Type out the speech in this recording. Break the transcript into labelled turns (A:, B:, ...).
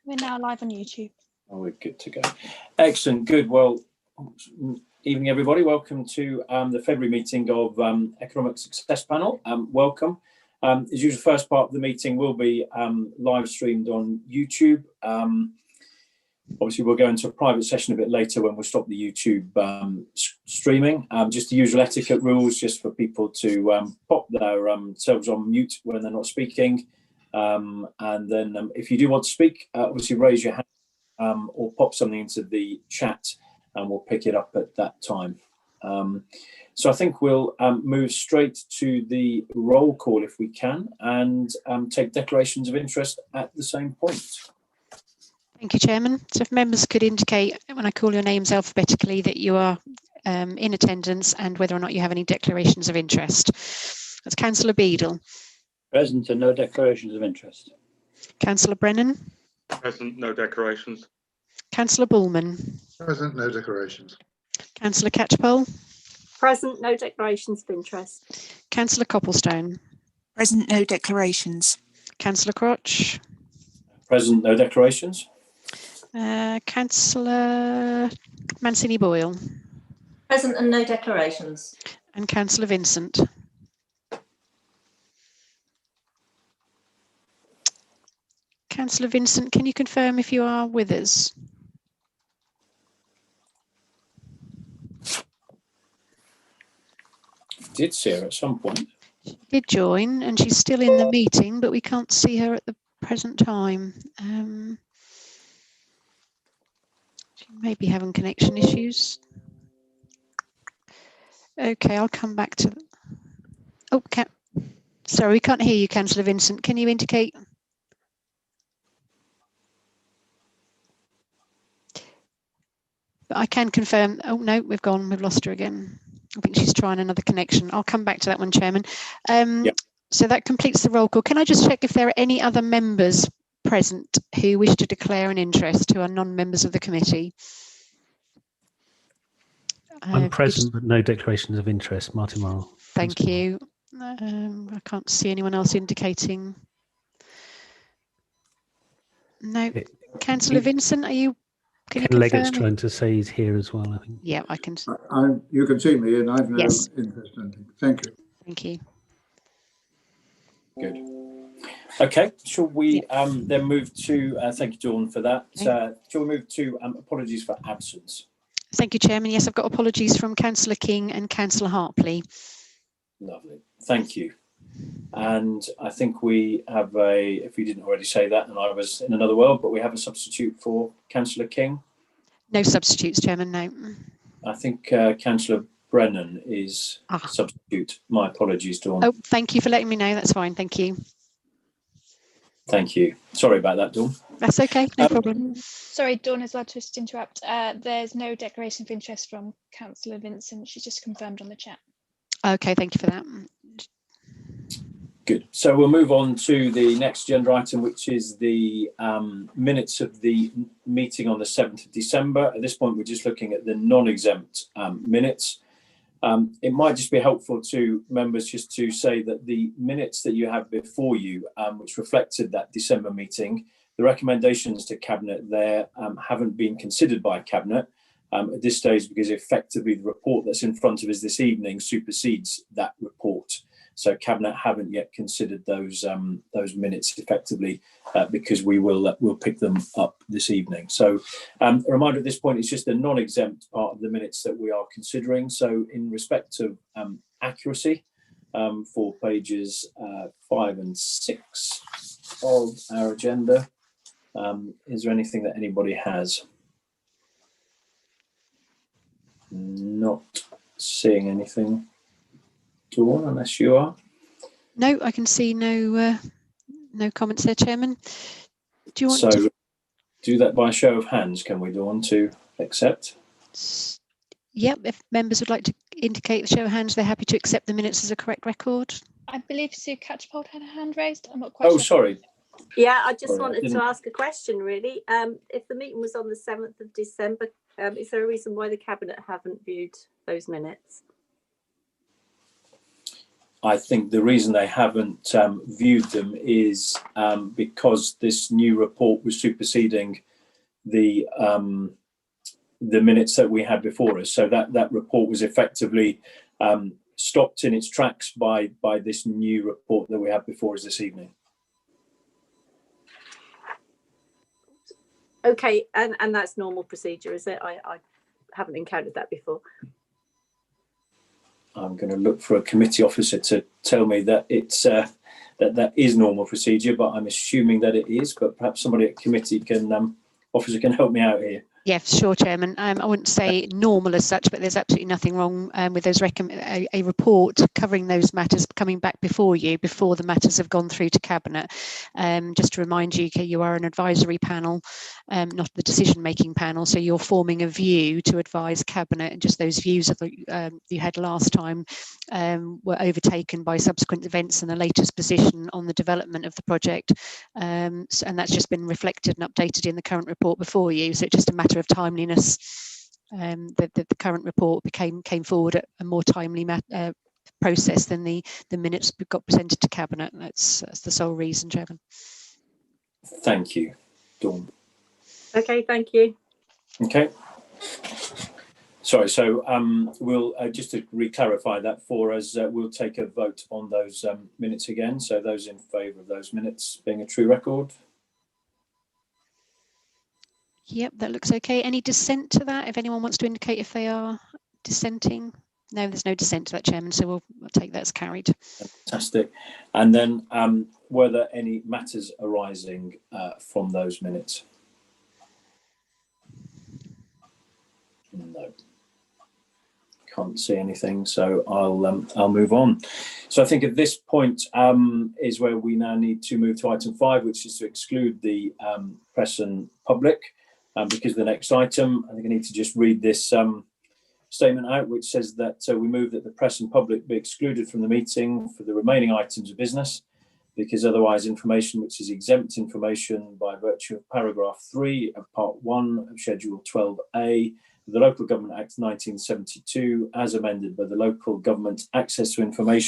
A: We're now live on YouTube.
B: Oh, we're good to go. Excellent. Good. Well, evening, everybody. Welcome to the February meeting of Economic Success Panel. Welcome. As usual, the first part of the meeting will be live streamed on YouTube. Obviously, we'll go into a private session a bit later when we'll stop the YouTube streaming. Just the usual etiquette rules, just for people to pop their selves on mute when they're not speaking. And then if you do want to speak, obviously raise your hand or pop something into the chat and we'll pick it up at that time. So I think we'll move straight to the roll call if we can, and take declarations of interest at the same point.
C: Thank you, Chairman. So if members could indicate when I call your names alphabetically that you are in attendance and whether or not you have any declarations of interest. That's Councillor Beadle.
D: Present and no declarations of interest.
C: Councillor Brennan.
E: Present, no declarations.
C: Councillor Bullman.
F: Present, no declarations.
C: Councillor Catchpole.
G: Present, no declarations of interest.
C: Councillor Copplestone.
H: Present, no declarations.
C: Councillor Crotch.
B: Present, no declarations.
C: Councillor Mancini Boyle.
I: Present and no declarations.
C: And Councillor Vincent. Councillor Vincent, can you confirm if you are with us?
B: Did see her at some point.
C: She did join and she's still in the meeting, but we can't see her at the present time. She may be having connection issues. Okay, I'll come back to... Oh, sorry, we can't hear you, Councillor Vincent. Can you indicate? But I can confirm... Oh, no, we've lost her again. I think she's trying another connection. I'll come back to that one, Chairman.
B: Yep.
C: So that completes the roll call. Can I just check if there are any other members present who wish to declare an interest who are non-members of the committee?
J: I'm present, but no declarations of interest. Martin Morrell.
C: Thank you. I can't see anyone else indicating. No. Councillor Vincent, are you? Can
J: Ken Leggett's trying to say he's here as well, I think.
C: Yeah, I can.
F: You can see me and I've no
C: Yes.
F: interest in anything. Thank you.
C: Thank you.
B: Good. Okay, shall we then move to, thank you, Dawn, for that. Shall we move to apologies for absence?
C: Thank you, Chairman. Yes, I've got apologies from Councillor King and Councillor Hartley.
B: Lovely, thank you. And I think we have if we didn't already say that and I was in another world, but we have a substitute for Councillor King.
C: No substitutes, Chairman, no.
B: I think Councillor Brennan is substitute. My apologies, Dawn.
C: Oh, thank you for letting me know. That's fine. Thank you.
B: Thank you. Sorry about that, Dawn.
C: That's okay. No problem.
A: Sorry, Dawn is allowed to just interrupt. There's no declaration of interest from Councillor Vincent. She's just confirmed on the chat.
C: Okay, thank you for that.
B: Good. So we'll move on to the next agenda item, which is the minutes of the meeting on the 7th of December. At this point, we're just looking at the non-exempt minutes. It might just be helpful to members just to say that the minutes that you have before you, which reflected that December meeting, the recommendations to Cabinet there haven't been considered by Cabinet at this stage, because effectively the report that's in front of us this evening supersedes that report. So Cabinet haven't yet considered those minutes effectively, because we'll pick them up this evening. So a reminder at this point, it's just the non-exempt part of the minutes that we are considering. So in respect of accuracy, for pages 5 and 6 of our agenda, is there anything that anybody has? Not seeing anything. Dawn, unless you are.
C: No, I can see no comments there, Chairman. Do you want to
B: do that by show of hands? Can we, Dawn, to accept?
C: Yep, if members would like to indicate the show of hands, they're happy to accept the minutes as a correct record.
A: I believe Sue Catchpole had her hand raised. I'm not quite sure.
B: Oh, sorry.
G: Yeah, I just wanted to ask a question, really. If the meeting was on the 7th of December, is there a reason why the Cabinet haven't viewed those minutes?
B: I think the reason they haven't viewed them is because this new report was superseding the minutes that we had before us. So that report was effectively stopped in its tracks by this new report that we have before us this evening.
G: Okay, and that's normal procedure, is it? I haven't encountered that before.
B: I'm going to look for a committee officer to tell me that it's that is normal procedure, but I'm assuming that it is. But perhaps somebody at committee officer can help me out here.
C: Yeah, sure, Chairman. I wouldn't say normal as such, but there's absolutely nothing wrong with those a report covering those matters coming back before you, before the matters have gone through to Cabinet. Just to remind you, you are an advisory panel, not the decision-making panel, so you're forming a view to advise Cabinet, and just those views that you had last time were overtaken by subsequent events and the latest position on the development of the project. And that's just been reflected and updated in the current report before you, so it's just a matter of timeliness. The current report came forward at a more timely process than the minutes got presented to Cabinet. That's the sole reason, Chairman.
B: Thank you, Dawn.
G: Okay, thank you.
B: Okay. Sorry, so we'll just to re-clarify that for us, we'll take a vote on those minutes again. So those in favour of those minutes being a true record.
C: Yep, that looks okay. Any dissent to that? If anyone wants to indicate if they are dissenting? No, there's no dissent to that, Chairman, so we'll take that as carried.
B: Fantastic. And then were there any matters arising from those minutes? No. Can't see anything, so I'll move on. So I think at this point is where we now need to move to item 5, which is to exclude the press and public. Because the next item, I think I need to just read this statement out, which says that we move that the press and public be excluded from the meeting for the remaining items of business, because otherwise information which is exempt information by virtue of paragraph 3 of part 1 of schedule 12A of the Local Government Act 1972, as amended by the Local Government Access to Information